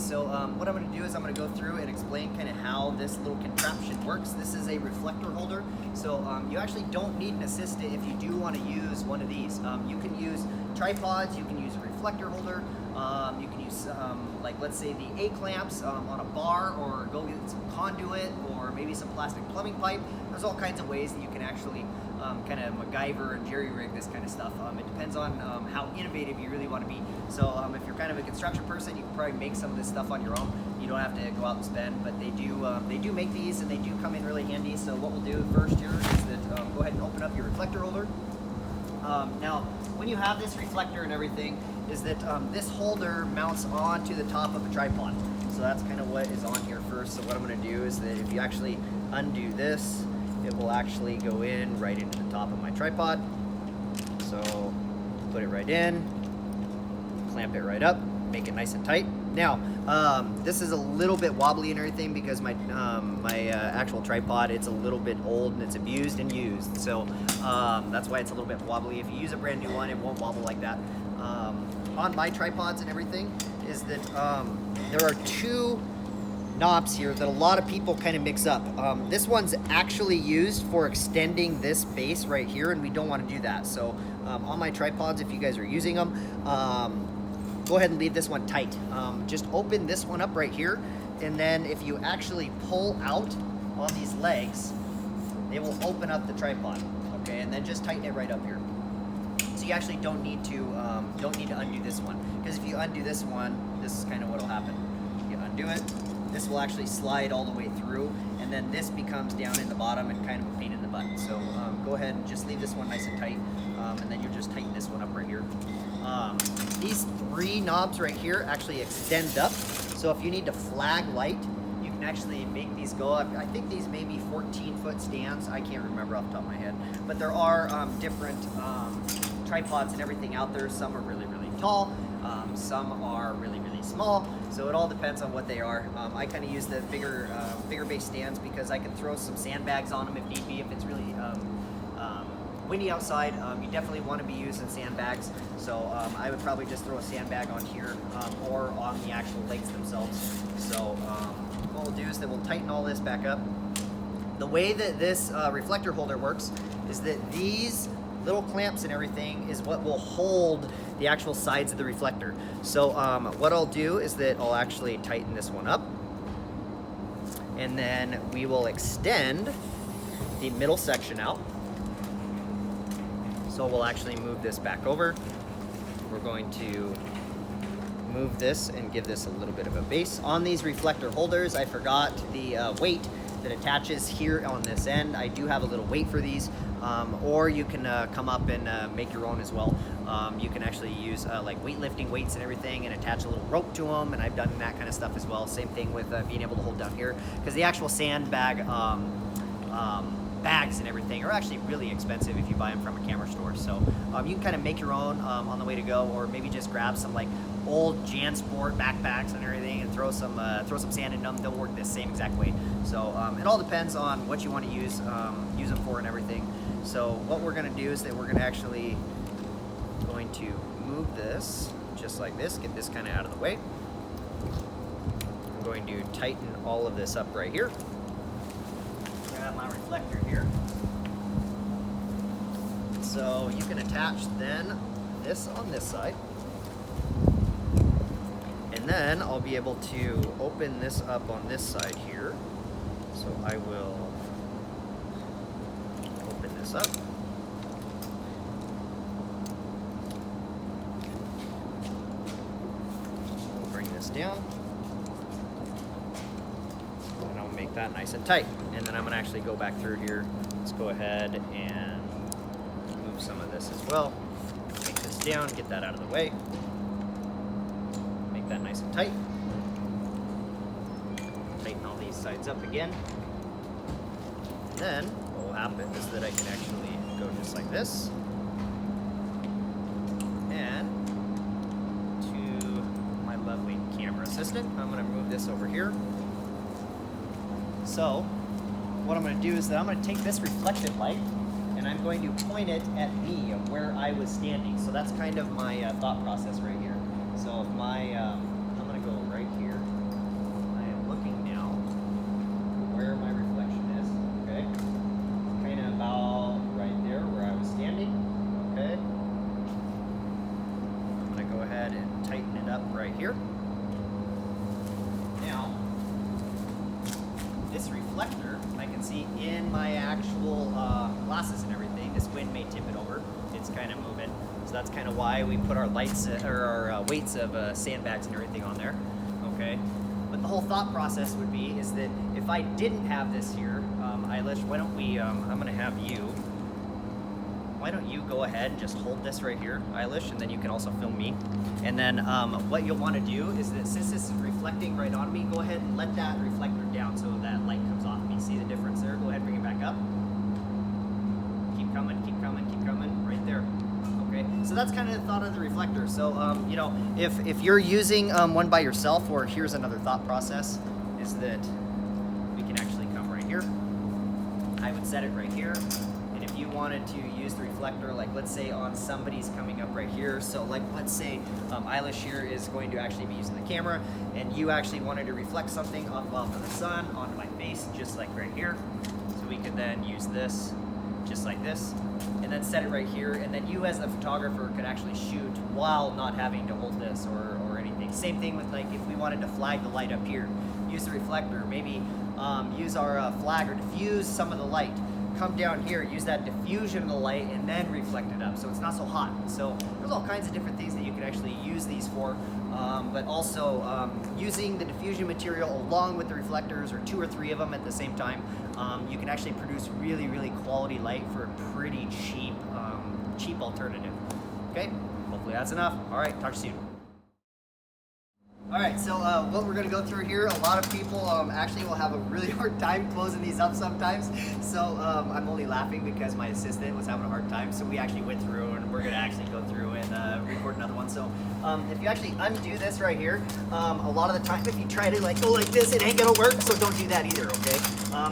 so what I'm going to do is I'm going to go through and explain kind of how this little contraption works. This is a reflector holder, so you actually don't need an assistant if you do want to use one of these. You can use tripods, you can use a reflector holder, you can use like let's say the A-clamps on a bar, or go get some conduit, or maybe some plastic plumbing pipe. There's all kinds of ways that you can actually kind of MacGyver and jerry-rig this kind of stuff. It depends on how innovative you really want to be. So if you're kind of a construction person, you can probably make some of this stuff on your own. You don't have to go out and spend, but they do make these, and they do come in really handy. So what we'll do first here is that go ahead and open up your reflector holder. Now, when you have this reflector and everything, is that this holder mounts onto the top of a tripod. So that's kind of what is on here first. So what I'm going to do is that if you actually undo this, it will actually go in right into the top of my tripod. So put it right in, clamp it right up, make it nice and tight. Now, this is a little bit wobbly and everything because my actual tripod, it's a little bit old and it's abused and used. So that's why it's a little bit wobbly. If you use a brand new one, it won't wobble like that. On my tripods and everything is that there are two knobs here that a lot of people kind of mix up. This one's actually used for extending this base right here, and we don't want to do that. So on my tripods, if you guys are using them, go ahead and leave this one tight. Just open this one up right here, and then if you actually pull out on these legs, they will open up the tripod. Okay, and then just tighten it right up here. So you actually don't need to undo this one, because if you undo this one, this is kind of what will happen. You undo it, this will actually slide all the way through, and then this becomes down in the bottom and kind of a pain in the butt. So go ahead and just leave this one nice and tight, and then you just tighten this one up right here. These three knobs right here actually extend up, so if you need to flag light, you can actually make these go up. I think these may be 14-foot stands. I can't remember off the top of my head, but there are different tripods and everything out there. Some are really, really tall. Some are really, really small. So it all depends on what they are. I kind of use the bigger base stands because I can throw some sandbags on them if need be. If it's really windy outside, you definitely want to be using sandbags. So I would probably just throw a sandbag on here or on the actual legs themselves. So what we'll do is that we'll tighten all this back up. The way that this reflector holder works is that these little clamps and everything is what will hold the actual sides of the reflector. So what I'll do is that I'll actually tighten this one up, and then we will extend the middle section out. So we'll actually move this back over. We're going to move this and give this a little bit of a base. On these reflector holders, I forgot the weight that attaches here on this end. I do have a little weight for these, or you can come up and make your own as well. You can actually use like weightlifting weights and everything and attach a little rope to them, and I've done that kind of stuff as well. Same thing with being able to hold down here, because the actual sandbag bags and everything are actually really expensive if you buy them from a camera store. So you can kind of make your own on the way to go, or maybe just grab some like old JanSport backpacks and everything and throw some sand in them. They'll work the same exact way. So it all depends on what you want to use them for and everything. So what we're going to do is that we're going to move this just like this, get this kind of out of the way. I'm going to tighten all of this up right here. Grab my reflector here. So you can attach then this on this side. And then I'll be able to open this up on this side here. So I will open this up. We'll bring this down. And I'll make that nice and tight. And then I'm gonna actually go back through here. Let's go ahead and move some of this as well. Take this down, get that out of the way. Make that nice and tight. Tighten all these sides up again. And then what will happen is that I can actually go just like this. And to my lovely camera assistant, I'm going to move this over here. So what I'm going to do is that I'm going to take this reflected light and I'm going to point it at me of where I was standing. So that's kind of my thought process right here. So if my, I'm going to go right here. see in my actual glasses and everything, this wind may tip it over. It's kind of moving. So that's kind of why we put our lights or our weights of sandbags and everything on there. Okay. But the whole thought process would be is that if I didn't have this here, Eilish, why don't we, I'm going to have you, why don't you go ahead and just hold this right here, Eilish, and then you can also film me. And then what you'll want to do is that since this is reflecting right on me, go ahead and let that reflector down so that light comes off me. See the difference there? Go ahead, bring it back up. Keep coming, keep coming, keep coming, right there. Okay, so that's kind of the thought of the reflector. So, you know, if you're using one by yourself, or here's another thought process, is that we can actually come right here. I would set it right here. And if you wanted to use the reflector, like let's say on somebody's coming up right here. So like let's say Eilish here is going to actually be using the camera, and you actually wanted to reflect something off of the sun onto my face, just like right here. So we could then use this, just like this, and then set it right here, and then you as the photographer could actually shoot while not having to hold this or anything. Same thing with like if we wanted to flag the light up here, use the reflector, maybe use our flag or diffuse some of the light. Come down here, use that diffusion of the light, and then reflect it up so it's not so hot. So there's all kinds of different things that you can actually use these for, but also using the diffusion material along with the reflectors, or 2 or 3 of them at the same time, you can actually produce really, really quality light for a pretty cheap, cheap alternative. Okay, hopefully that's enough. All right, talk to you soon. All right, so what we're gonna go through here, a lot of people actually will have a really hard time closing these up sometimes. So I'm only laughing because my assistant was having a hard time. So we actually went through, and we're gonna actually go through and record another one. So if you actually undo this right here, a lot of the time if you try to like go like this, it ain't gonna work. So don't do that either, okay?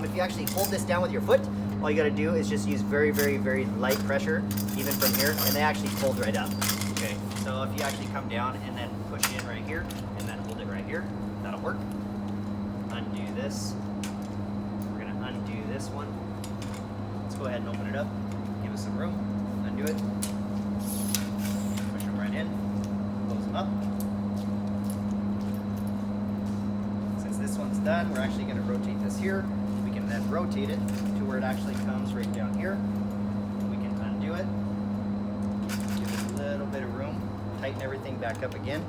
If you actually hold this down with your foot, all you gotta do is just use very, very, very light pressure, even from here, and they actually fold right up. Okay, so if you actually come down and then push in right here, and then hold it right here, that'll work. Undo this. We're gonna undo this one. Let's go ahead and open it up. Give us some room. Undo it. Push them right in. Close them up. Since this one's done, we're actually gonna rotate this here. We can then rotate it to where it actually comes right down here. We can undo it. Give it a little bit of room. Tighten everything back up again.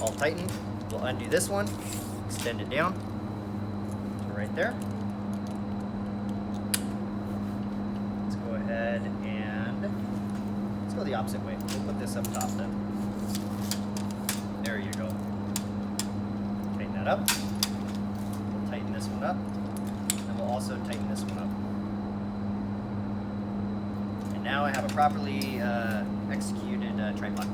All tightened. We'll undo this one, extend it down to right there. Let's go ahead and let's go the opposite way. We'll put this up top then. There you go. Tighten that up. We'll tighten this one up, and we'll also tighten this one up. And now I have a properly executed tripod.